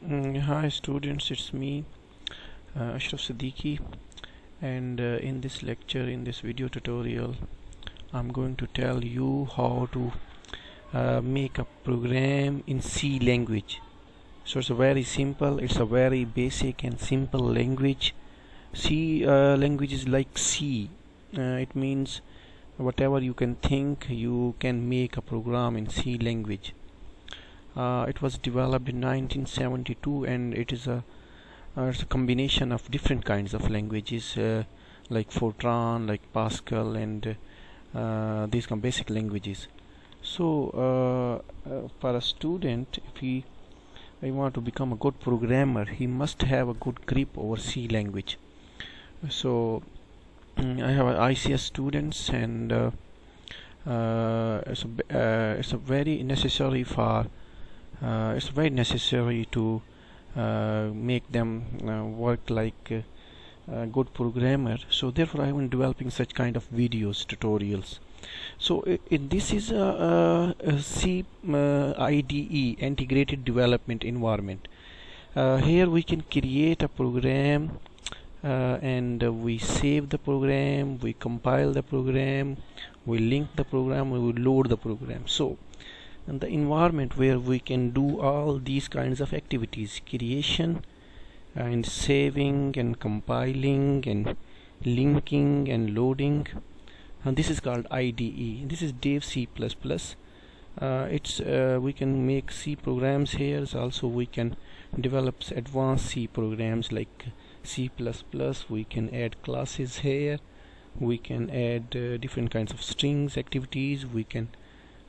Hi students, it's me Ashraf Siddiqui, and in this lecture, in this video tutorial, I'm going to tell you how to make a program in C language. So it's a very simple, it's a very basic and simple language. C language is like C. It means whatever you can think, you can make a program in C language. It was developed in 1972, and it's a combination of different kinds of languages like Fortran, like Pascal, and these basic languages. So for a student, if he want to become a good programmer, he must have a good grip over C language. So I have ICS students, and it's a very necessary for it's very necessary to make them work like a good programmer. So therefore I am developing such kind of videos, tutorials. So this is a C IDE, integrated development environment. Here we can create a program, and we save the program, we compile the program, we link the program, we will load the program. So and the environment where we can do all these kinds of activities: creation and saving and compiling and linking and loading. And this is called IDE. This is Dev C++. It's we can make C programs here. Also we can develop advanced C programs like C++. We can add classes here, we can add different kinds of strings activities. We can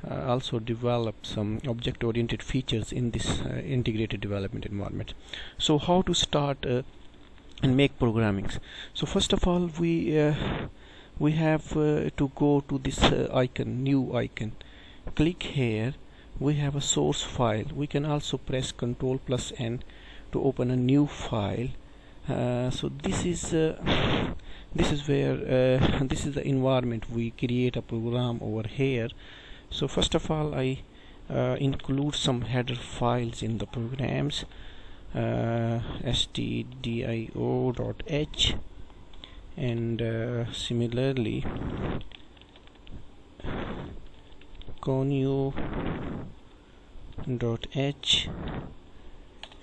also develop some object-oriented features in this integrated development environment. So how to start and make programming? So first of all, we have to go to this icon, new icon. Click here. We have a source file. We can also press Ctrl+N to open a new file. So this is where this is the environment we create a program over here. So first of all, I include some header files in the programs, stdio.h, and similarly conio.h,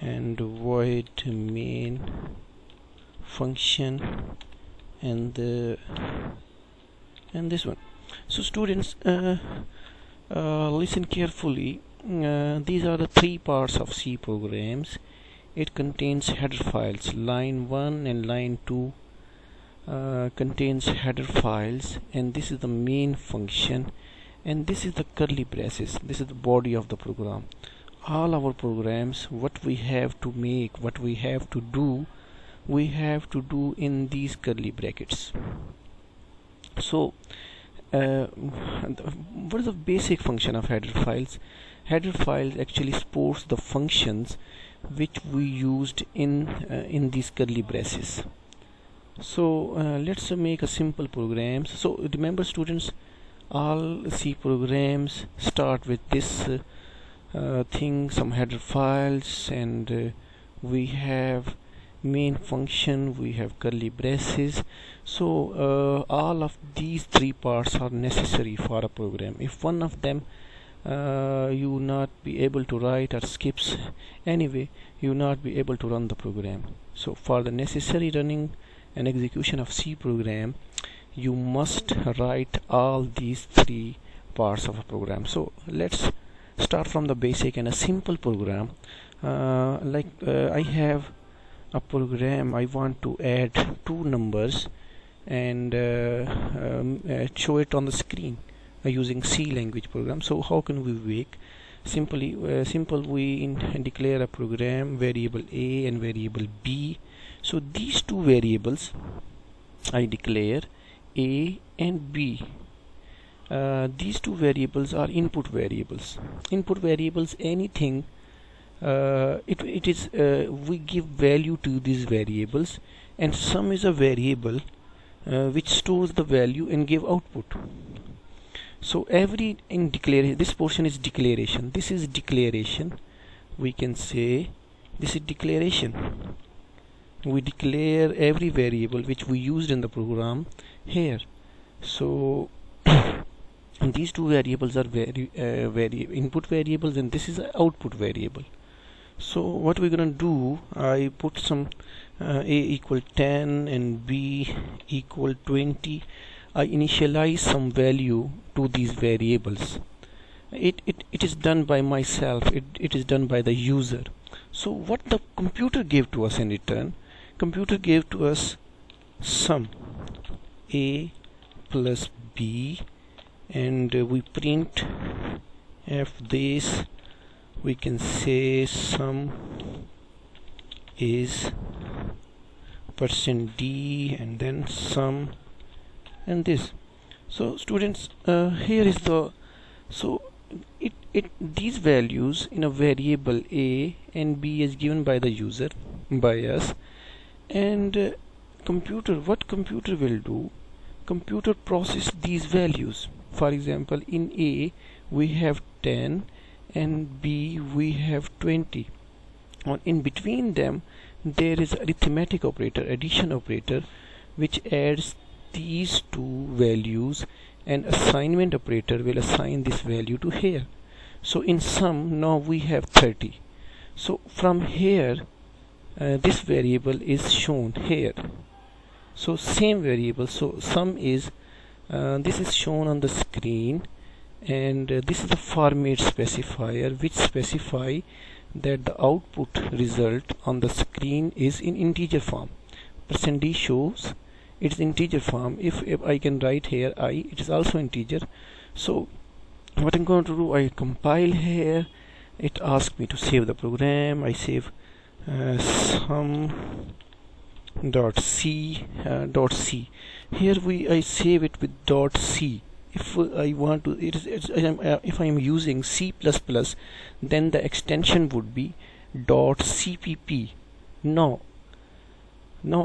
and void main function, and this one. So students, listen carefully. These are the three parts of C programs. It contains header files. Line 1 and line 2 contains header files, and this is the main function, and this is the curly braces. This is the body of the program. All our programs, what we have to make, what we have to do, we have to do in these curly brackets. So what is the basic function of header files? Header files actually supports the functions which we used in these curly braces. So let's make a simple program. So remember students, all C programs start with this thing, some header files, and we have main function, we have curly braces. So all of these three parts are necessary for a program. If one of them you will not be able to write, or skips anyway, you will not be able to run the program. So for the necessary running and execution of C program, you must write all these three parts of a program. So let's start from the basic and a simple program. I have a program. I want to add two numbers and show it on the screen using C language program. So how can we make? We declare a program variable A and variable B. So these two variables I declare, A and B. These two variables are input variables. Input variables, anything it is we give value to these variables, and sum is a variable which stores the value and give output. So every in declaration, this portion is declaration. This is declaration. We can say This is declaration. We declare every variable which we used in the program here. So these two variables are very input variables, and this is an output variable. So what we're gonna do, I put some a equal 10 and b equal 20. I initialize some value to these variables. It is done by myself, it is done by the user. So what the computer gave to us in return, computer gave to us sum a plus b, and we print f this. We can say sum is %d and then sum and this. So students, here is the, so these values in a variable a and b is given by the user, by us, and computer, what computer will do, computer process these values. For example, in a we have 10 and b we have 20. In between them there is arithmetic operator, addition operator, which adds these two values, and assignment operator will assign this value to here. So in sum now we have 30. So from here this variable is shown here. So same variable, so sum is this is shown on the screen, and this is the format specifier which specify that the output result on the screen is in integer form. %d shows it's integer form. If I can write here I, it is also integer. So what I'm going to do, I compile here, it asks me to save the program. I save sum dot c dot c. Here I save it with dot c. If I want to, if I am using C++, then the extension would be .cpp. Now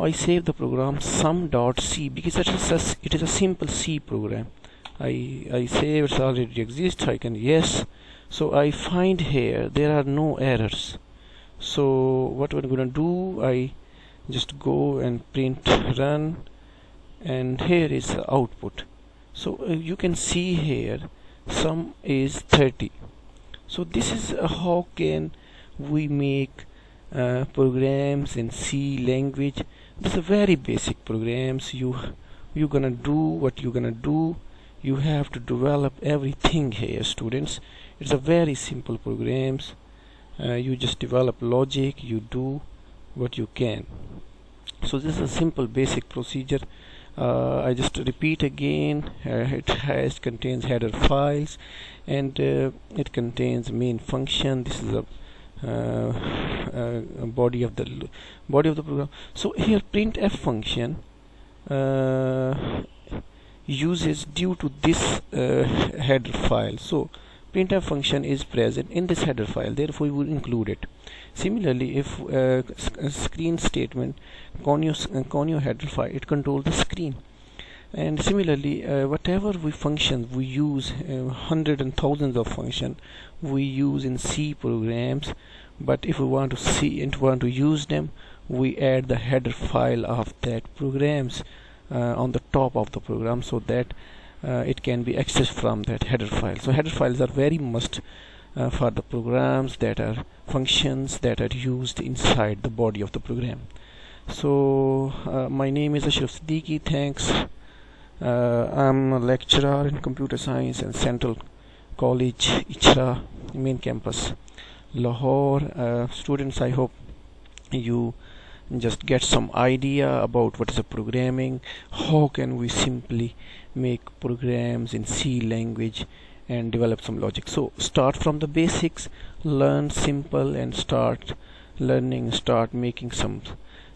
I save the program sum.c because it is a simple C program. I save, it already exists, I can yes. So I find here there are no errors. So what we're gonna do, I just go and print run, and here is the output. So you can see here sum is 30. So this is how can we make programs in C language. These are very basic programs. You're gonna do what you're gonna do. You have to develop everything here, students. It's a very simple programs. You just develop logic, you do what you can. So this is a simple basic procedure. I just repeat again, it contains header files, and it contains main function. This is a body of the program. So here printf function uses due to this header file. So printf function is present in this header file, therefore we will include it. Similarly, if screen statement conio header file, it controls the screen. And similarly, whatever functions we use, hundreds and thousands of functions we use in C programs, but if we want to see and want to use them, we add the header file of that programs on the top of the program, so that it can be accessed from that header file. So header files are very must for the programs that are functions that are used inside the body of the program. So my name is Ashraf Siddiqui. Thanks. I'm a lecturer in computer science in Central College, Ichhra, main campus, Lahore. Students, I hope you just get some idea about what is a programming, how can we simply make programs in C language and develop some logic. So start from the basics, learn simple, and start learning, start making some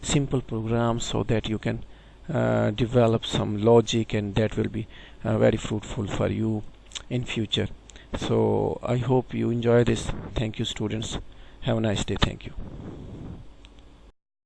simple programs so that you can develop some logic, and that will be very fruitful for you in future. So I hope you enjoy this. Thank you, students. Have a nice day. Thank you.